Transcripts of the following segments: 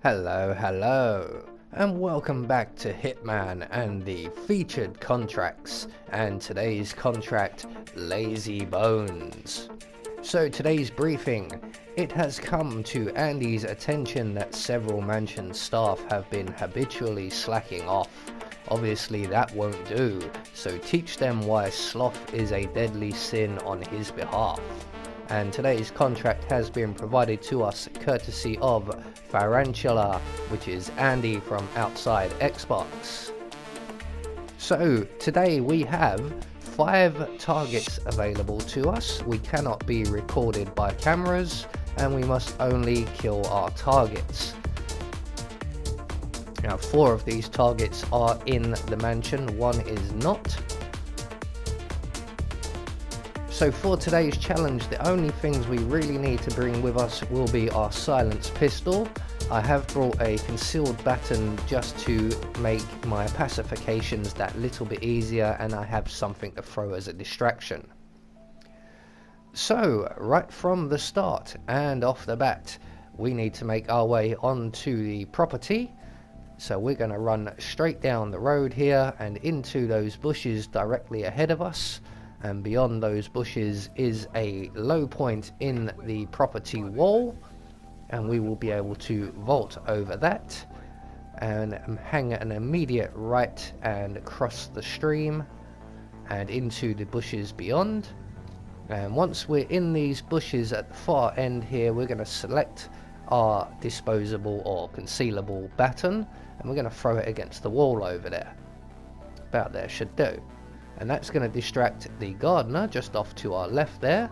Hello, and welcome back to Hitman and the featured contracts, and today's contract, Lazy Bones. So today's briefing, it has come to Andy's attention that several mansion staff have been habitually slacking off. Obviously that won't do, so teach them why sloth is a deadly sin on his behalf. And today's contract has been provided to us courtesy of Farantula, which is Andy from Outside Xbox. So today we have 5 targets available to us. We cannot be recorded by cameras and we must only kill our targets. Now 4 of these targets are in the mansion, 1 is not. So for today's challenge, the only things we really need to bring with us will be our silenced pistol. I have brought a concealed baton just to make my pacifications that little bit easier, and I have something to throw as a distraction. So right from the start and off the bat, we need to make our way onto the property. So we're going to run straight down the road here and into those bushes directly ahead of us. And beyond those bushes is a low point in the property wall, and we will be able to vault over that and hang an immediate right and cross the stream and into the bushes beyond. And once we're in these bushes at the far end here, we're going to select our disposable or concealable baton and we're going to throw it against the wall over there. About there should do. And that's going to distract the gardener just off to our left there,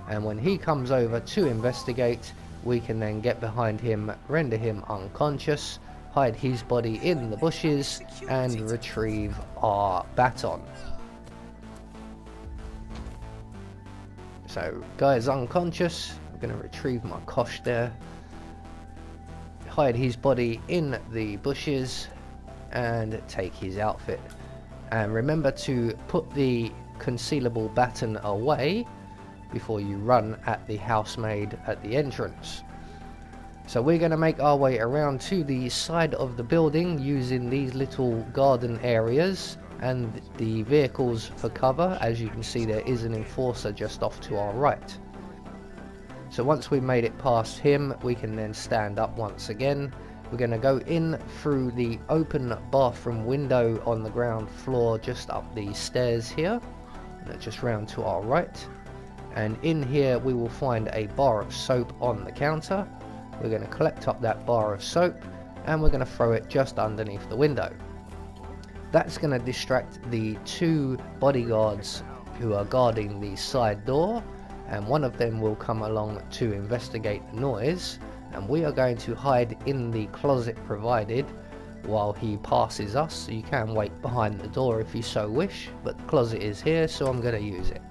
and when he comes over to investigate, we can then get behind him, render him unconscious, hide his body in the bushes and retrieve our baton. So guy's unconscious, I'm going to retrieve my kosh there, hide his body in the bushes and take his outfit. And remember to put the concealable baton away before you run at the housemaid at the entrance. So we're going to make our way around to the side of the building using these little garden areas and the vehicles for cover. As you can see, there is an enforcer just off to our right. So once we've made it past him, we can then stand up once again. We're going to go in through the open bathroom window on the ground floor just up these stairs here, just round to our right, and in here we will find a bar of soap on the counter. We're going to collect up that bar of soap and we're going to throw it just underneath the window. That's going to distract the 2 bodyguards who are guarding the side door, and one of them will come along to investigate the noise. And we are going to hide in the closet provided while he passes us. So you can wait behind the door if you so wish, but the closet is here, so I'm going to use it.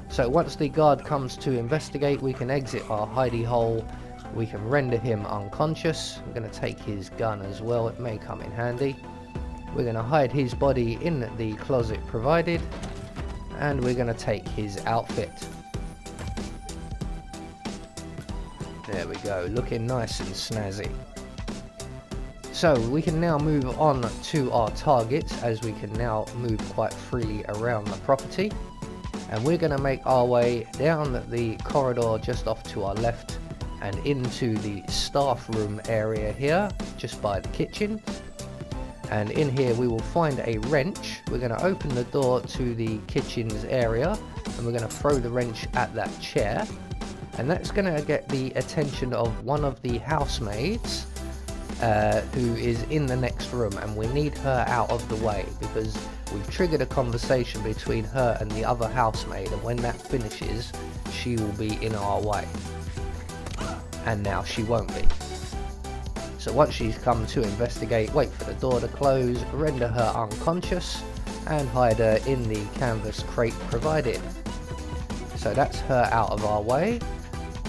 So once the guard comes to investigate, we can exit our hidey hole. We can render him unconscious. I'm going to take his gun as well, it may come in handy. We're going to hide his body in the closet provided, and we're going to take his outfit. There we go, looking nice and snazzy. So we can now move on to our targets, as we can now move quite freely around the property. And we're going to make our way down the corridor just off to our left and into the staff room area here, just by the kitchen. And in here we will find a wrench. We're going to open the door to the kitchen's area and we're going to throw the wrench at that chair. And that's going to get the attention of one of the housemaids who is in the next room, and we need her out of the way because we've triggered a conversation between her and the other housemaid, and when that finishes she will be in our way, and now she won't be. So once she's come to investigate, wait for the door to close, render her unconscious and hide her in the canvas crate provided. So that's her out of our way.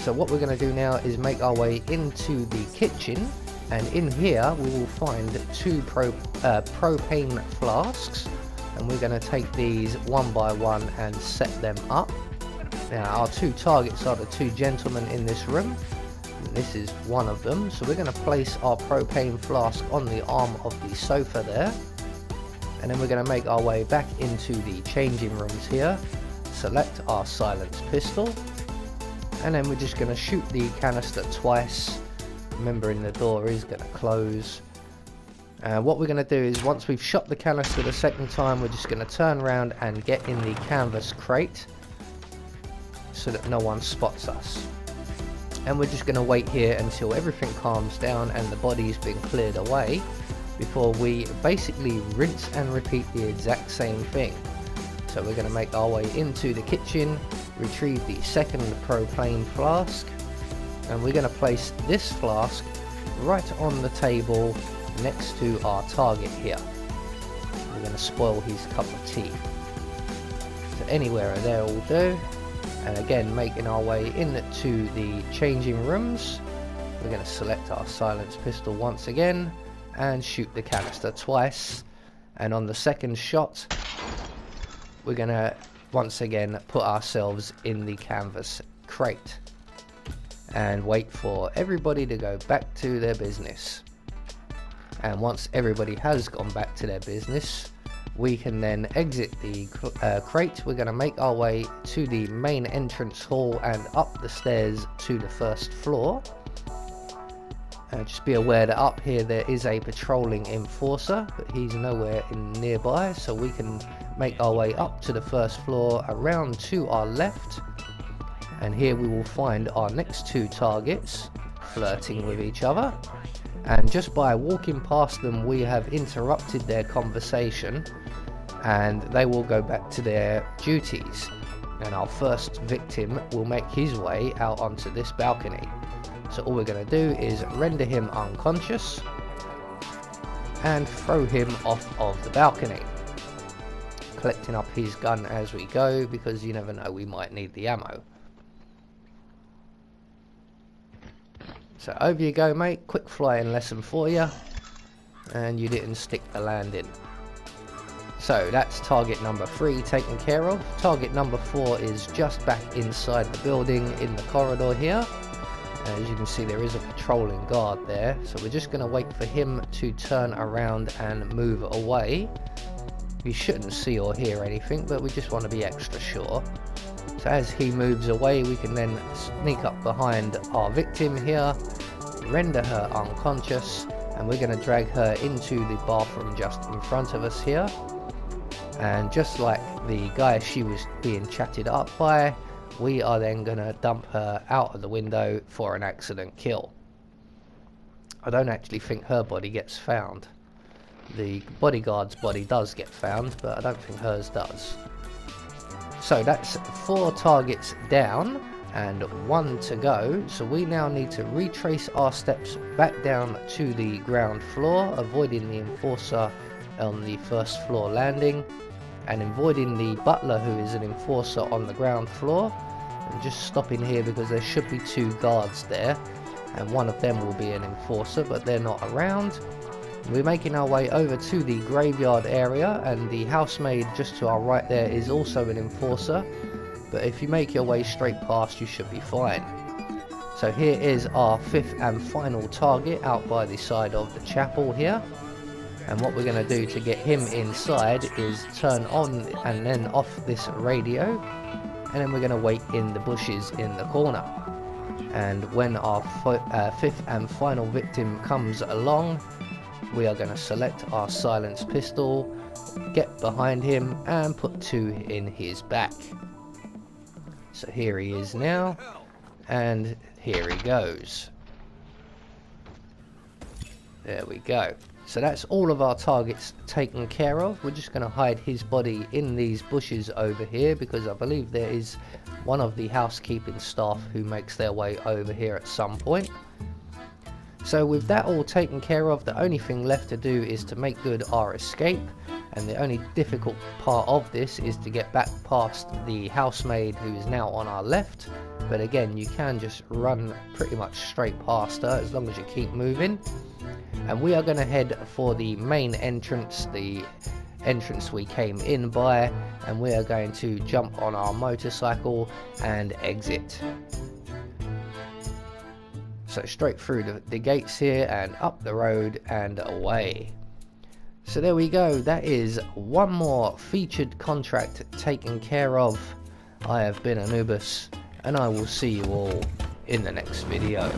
So what we're going to do now is make our way into the kitchen, and in here we will find 2 propane flasks, and we're going to take these one by one and set them up. Now our 2 targets are the 2 gentlemen in this room. This is one of them. So we're going to place our propane flask on the arm of the sofa there. And then we're going to make our way back into the changing rooms here. Select our silenced pistol. And then we're just going to shoot the canister twice. Remembering the door is going to close. What we're going to do is once we've shot the canister the second time, we're just going to turn around and get in the canvas crate so that no one spots us. And we're just going to wait here until everything calms down and the body's been cleared away before we basically rinse and repeat the exact same thing. So we're going to make our way into the kitchen, retrieve the second propane flask, and we're going to place this flask right on the table next to our target here. We're going to spoil his cup of tea. So anywhere there will do. And again, making our way into the changing rooms, we're going to select our silenced pistol once again and shoot the canister twice. And on the second shot, we're going to once again put ourselves in the canvas crate and wait for everybody to go back to their business. And once everybody has gone back to their business, we can then exit the crate. We're going to make our way to the main entrance hall and up the stairs to the first floor. Just be aware that up here there is a patrolling enforcer, but he's nowhere in nearby, so we can make our way up to the first floor, around to our left, and here we will find our next two targets flirting with each other. And just by walking past them, we have interrupted their conversation and they will go back to their duties. And our first victim will make his way out onto this balcony. So all we're going to do is render him unconscious and throw him off of the balcony. Collecting up his gun as we go, because you never know, we might need the ammo. So over you go, mate. Quick flying lesson for you. And you didn't stick the landing. So that's target number 3 taken care of. Target number 4 is just back inside the building in the corridor here. As you can see, there is a patrolling guard there. So we're just going to wait for him to turn around and move away. We shouldn't see or hear anything, but we just want to be extra sure. So as he moves away, we can then sneak up behind our victim here, render her unconscious, and we're going to drag her into the bathroom just in front of us here. And just like the guy she was being chatted up by, we are then going to dump her out of the window for an accident kill. I don't actually think her body gets found. The bodyguard's body does get found, but I don't think hers does. So that's 4 targets down and 1 to go. So we now need to retrace our steps back down to the ground floor, avoiding the enforcer on the first floor landing, and avoiding the butler, who is an enforcer on the ground floor. And just stopping here because there should be 2 guards there, and one of them will be an enforcer, but they're not around. We're making our way over to the graveyard area, and the housemaid just to our right there is also an enforcer, but if you make your way straight past, you should be fine. So here is our 5th and final target out by the side of the chapel here, and what we're going to do to get him inside is turn on and then off this radio, and then we're going to wait in the bushes in the corner. And when our 5th and final victim comes along, we are going to select our silenced pistol, get behind him, and put 2 in his back. So here he is now, and here he goes. There we go. So that's all of our targets taken care of. We're just going to hide his body in these bushes over here, because I believe there is one of the housekeeping staff who makes their way over here at some point. So with that all taken care of, the only thing left to do is to make good our escape, and the only difficult part of this is to get back past the housemaid, who is now on our left. But again, you can just run pretty much straight past her as long as you keep moving. And we are going to head for the main entrance, the entrance we came in by, and we are going to jump on our motorcycle and exit. So straight through the gates here and up the road and away. So there we go, that is one more featured contract taken care of. I have been Anubis, and I will see you all in the next video.